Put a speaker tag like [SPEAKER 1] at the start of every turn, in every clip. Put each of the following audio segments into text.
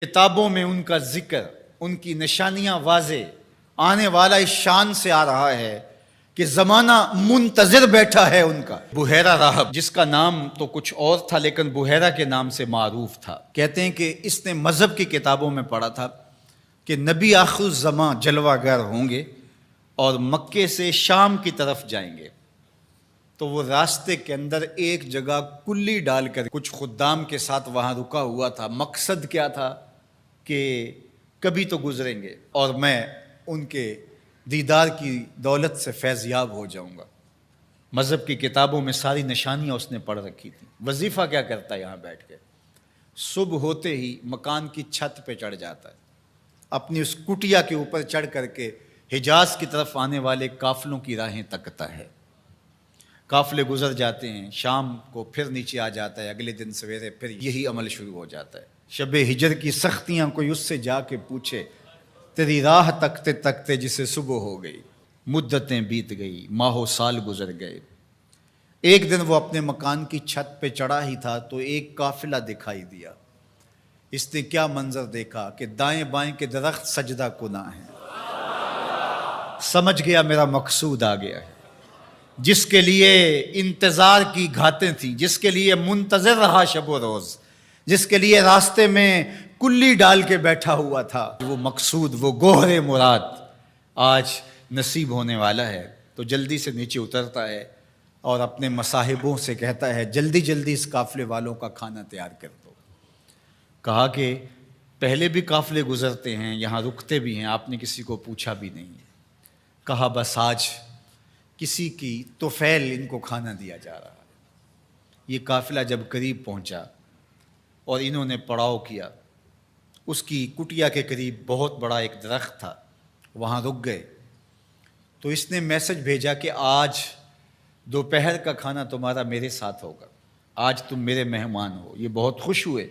[SPEAKER 1] کتابوں میں ان کا ذکر، ان کی نشانیاں واضح، آنے والا اس شان سے آ رہا ہے کہ زمانہ منتظر بیٹھا ہے ان کا۔ بحیرہ راہب، جس کا نام تو کچھ اور تھا لیکن بحیرہ کے نام سے معروف تھا، کہتے ہیں کہ اس نے مذہب کی کتابوں میں پڑھا تھا کہ نبی آخر الزمان جلوہ گر ہوں گے اور مکے سے شام کی طرف جائیں گے، تو وہ راستے کے اندر ایک جگہ کلی ڈال کر کچھ خدام کے ساتھ وہاں رکا ہوا تھا۔ مقصد کیا تھا کہ کبھی تو گزریں گے اور میں ان کے دیدار کی دولت سے فیض یاب ہو جاؤں گا۔ مذہب کی کتابوں میں ساری نشانیاں اس نے پڑھ رکھی تھیں۔ وظیفہ کیا کرتا ہے یہاں بیٹھ کے؟ صبح ہوتے ہی مکان کی چھت پہ چڑھ جاتا ہے، اپنی اس کٹیا کے اوپر چڑھ کر کے حجاز کی طرف آنے والے قافلوں کی راہیں تکتا ہے۔ قافلے گزر جاتے ہیں، شام کو پھر نیچے آ جاتا ہے، اگلے دن سویرے پھر یہی عمل شروع ہو جاتا ہے۔ شب ہجر کی سختیاں کوئی اس سے جا کے پوچھے، تیری راہ تکتے تکتے جسے صبح ہو گئی، مدتیں بیت گئی، ماہ و سال گزر گئے۔ ایک دن وہ اپنے مکان کی چھت پہ چڑھا ہی تھا تو ایک قافلہ دکھائی دیا۔ اس نے کیا منظر دیکھا کہ دائیں بائیں کے درخت سجدہ کناں ہیں۔ سمجھ گیا میرا مقصود آ گیا ہے، جس کے لیے انتظار کی گھاتیں تھیں، جس کے لیے منتظر رہا شب و روز، جس کے لیے راستے میں کلی ڈال کے بیٹھا ہوا تھا، وہ مقصود، وہ گوہر مراد آج نصیب ہونے والا ہے۔ تو جلدی سے نیچے اترتا ہے اور اپنے مصاحبوں سے کہتا ہے جلدی جلدی اس قافلے والوں کا کھانا تیار کر دو۔ کہا کہ پہلے بھی قافلے گزرتے ہیں، یہاں رکتے بھی ہیں، آپ نے کسی کو پوچھا بھی نہیں۔ کہا بس آج کسی کی طفیل ان کو کھانا دیا جا رہا ہے۔ یہ قافلہ جب قریب پہنچا اور انہوں نے پڑاؤ کیا، اس کی کٹیا کے قریب بہت بڑا ایک درخت تھا، وہاں رک گئے۔ تو اس نے میسج بھیجا کہ آج دوپہر کا کھانا تمہارا میرے ساتھ ہوگا، آج تم میرے مہمان ہو۔ یہ بہت خوش ہوئے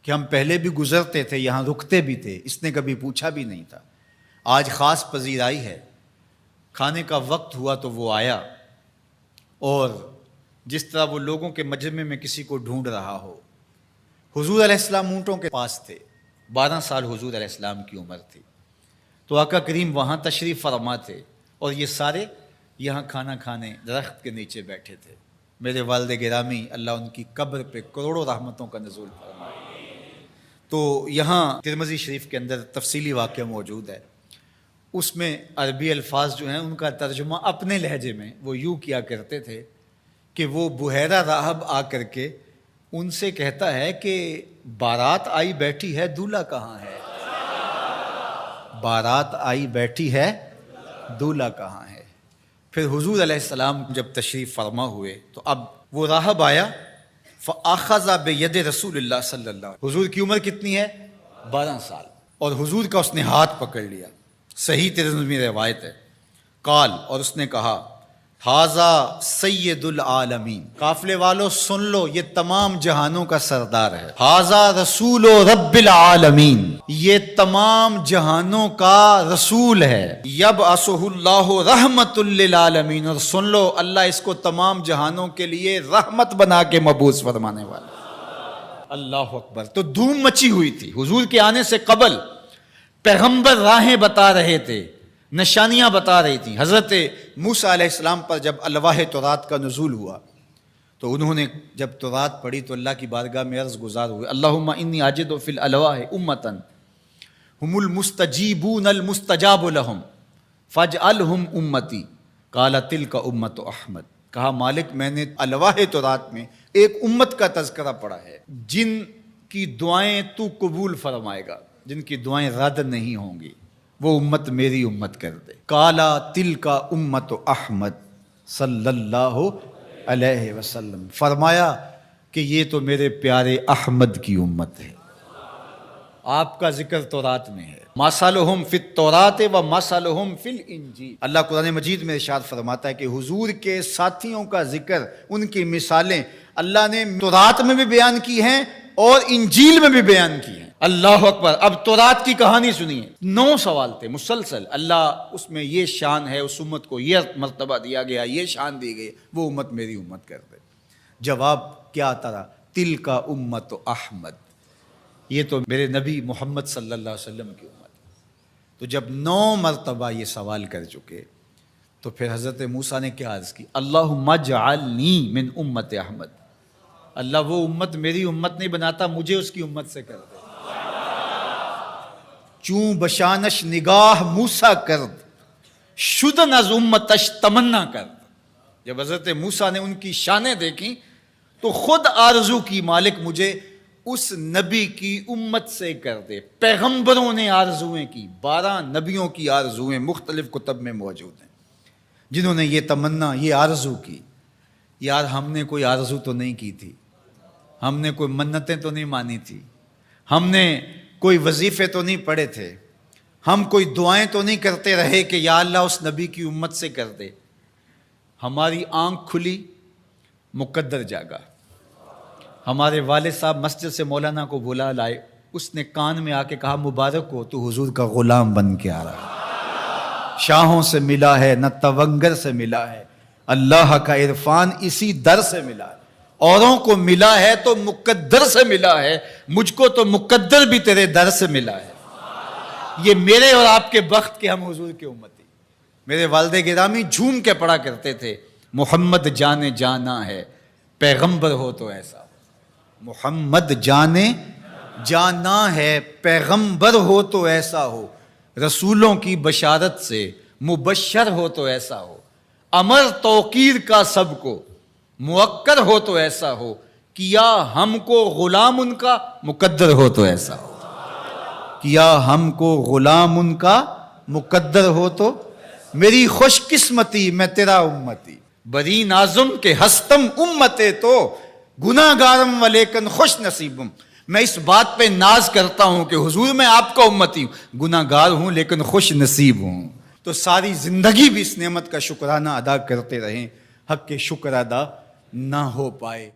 [SPEAKER 1] کہ ہم پہلے بھی گزرتے تھے، یہاں رکتے بھی تھے، اس نے کبھی پوچھا بھی نہیں تھا، آج خاص پذیرائی ہے۔ کھانے کا وقت ہوا تو وہ آیا، اور جس طرح وہ لوگوں کے مجمع میں کسی کو ڈھونڈ رہا ہو، حضور علیہ السلام اونٹوں کے پاس تھے، 12 سال حضور علیہ السلام کی عمر تھی، تو آقا کریم وہاں تشریف فرما تھے اور یہ سارے یہاں کھانا کھانے درخت کے نیچے بیٹھے تھے۔ میرے والد گرامی، اللہ ان کی قبر پہ کروڑوں رحمتوں کا نزول فرمائے۔ تو یہاں ترمذی شریف کے اندر تفصیلی واقعہ موجود ہے، اس میں عربی الفاظ جو ہیں ان کا ترجمہ اپنے لہجے میں وہ یوں کیا کرتے تھے کہ وہ بحیرہ راہب آ کر کے ان سے کہتا ہے کہ بارات آئی بیٹھی ہے، دولہا کہاں ہے؟ بارات آئی بیٹھی ہے، دولہا کہاں ہے؟ پھر حضور علیہ السلام جب تشریف فرما ہوئے تو اب وہ راہب آیا، فَأَخَذَ بِيَدِ رسول اللہ صلی اللہ علیہ وسلم۔ حضور کی عمر کتنی ہے؟ 12 سال، اور حضور کا اس نے ہاتھ پکڑ لیا۔ صحیح ترمذی میں روایت ہے، قال، اور اس نے کہا ھذا سید العالمین، قافلے والو سن لو، یہ تمام جہانوں کا سردار ہے۔ ھذا رسول رب العالمین، یہ تمام جہانوں کا رسول ہے۔ یبعثہ اللہ رحمت للعالمین، اور سن لو اللہ اس کو تمام جہانوں کے لیے رحمت بنا کے مبعوث فرمانے والا۔ اللہ اکبر۔ تو دھوم مچی ہوئی تھی حضور کے آنے سے قبل، پیغمبر راہیں بتا رہے تھے، نشانیاں بتا رہی تھیں۔ حضرت موسیٰ علیہ السلام پر جب الواح تورات کا نزول ہوا تو انہوں نے جب تورات پڑھی تو اللہ کی بارگاہ میں عرض گزار ہوئے، اللہم انی اجد فی الالواح امتا ہم المستجیبون المستجاب لہم فاجعلہم امتی، قال تلک امت احمد۔ کہا مالک میں نے الواح تورات میں ایک امت کا تذکرہ پڑھا ہے جن کی دعائیں تو قبول فرمائے گا، جن کی دعائیں رد نہیں ہوں گی، وہ امت میری امت کر دے۔ کالا تل کا امت احمد صلی اللہ علیہ وسلم، فرمایا کہ یہ تو میرے پیارے احمد کی امت ہے۔ آپ کا ذکر تورات میں ہے، مثلہم فی التوراۃ و مثلہم فی الانجیل۔ اللہ قرآن مجید میں ارشاد فرماتا ہے کہ حضور کے ساتھیوں کا ذکر، ان کی مثالیں اللہ نے تورات میں بھی بیان کی ہیں اور انجیل میں بھی بیان کی ہیں۔ اللہ اکبر۔ اب تورات کی کہانی سنیے، 9 سوال تھے مسلسل، اللہ اس میں یہ شان ہے، اس امت کو یہ مرتبہ دیا گیا، یہ شان دی گئی، وہ امت میری امت کر دے۔ جواب کیا آتا رہا؟ تل کا امت احمد، یہ تو میرے نبی محمد صلی اللہ علیہ وسلم کی امت ہے۔ تو جب 9 مرتبہ یہ سوال کر چکے تو پھر حضرت موسیٰ نے کیا عرض کی؟ اللہم اجعلنی من امت احمد، اللہ وہ امت میری امت نہیں بناتا، مجھے اس کی امت سے کر دے۔ چوں بشانش نگاہ موسیٰ کرد، شدن از امتش تمنا کرد۔ جب حضرت موسیٰ نے ان کی شانیں دیکھیں تو خود آرزو کی مالک مجھے اس نبی کی امت سے کر دے۔ پیغمبروں نے آرزویں کی، 12 نبیوں کی آرزویں مختلف کتب میں موجود ہیں، جنہوں نے یہ تمنا، یہ آرزو کی۔ یار ہم نے کوئی آرزو تو نہیں کی تھی، ہم نے کوئی منتیں تو نہیں مانی تھی، ہم نے کوئی وظیفے تو نہیں پڑھے تھے، ہم کوئی دعائیں تو نہیں کرتے رہے کہ یا اللہ اس نبی کی امت سے کر دے۔ ہماری آنکھ کھلی، مقدر جاگا۔ ہمارے والد صاحب مسجد سے مولانا کو بلا لائے، اس نے کان میں آ کے کہا مبارک ہو تو حضور کا غلام بن کے آ رہا ہے، شاہوں سے ملا ہے نہ تونگر سے ملا ہے، اللہ کا عرفان اسی در سے ملا ہے۔ اوروں کو ملا ہے تو مقدر سے ملا ہے، مجھ کو تو مقدر بھی تیرے در سے ملا ہے۔ یہ میرے اور آپ کے بخت کے ہم حضور کی امتی۔ میرے والد گرامی جھوم کے پڑھا کرتے تھے محمد جانے جانا ہے، پیغمبر ہو تو ایسا ہو۔ محمد جانے جانا ہے، پیغمبر ہو تو ایسا ہو، رسولوں کی بشارت سے مبشر ہو تو ایسا ہو، امر توقیر کا سب کو موکر ہو تو ایسا ہو، کیا ہم کو غلام ان کا مقدر ہو تو ایسا ہو، کیا ہم کو غلام ان کا مقدر ہو تو۔ میری خوش قسمتی میں تیرا امتی، بری نازم کے ہستم امتے تو گناہ گارم و لیکن خوش نصیبم۔ میں اس بات پہ ناز کرتا ہوں کہ حضور میں آپ کا امتی ہوں، گناہ گار ہوں لیکن خوش نصیب ہوں۔ تو ساری زندگی بھی اس نعمت کا شکرانہ ادا کرتے رہیں، حق کے شکر ادا نہ ہو پائے۔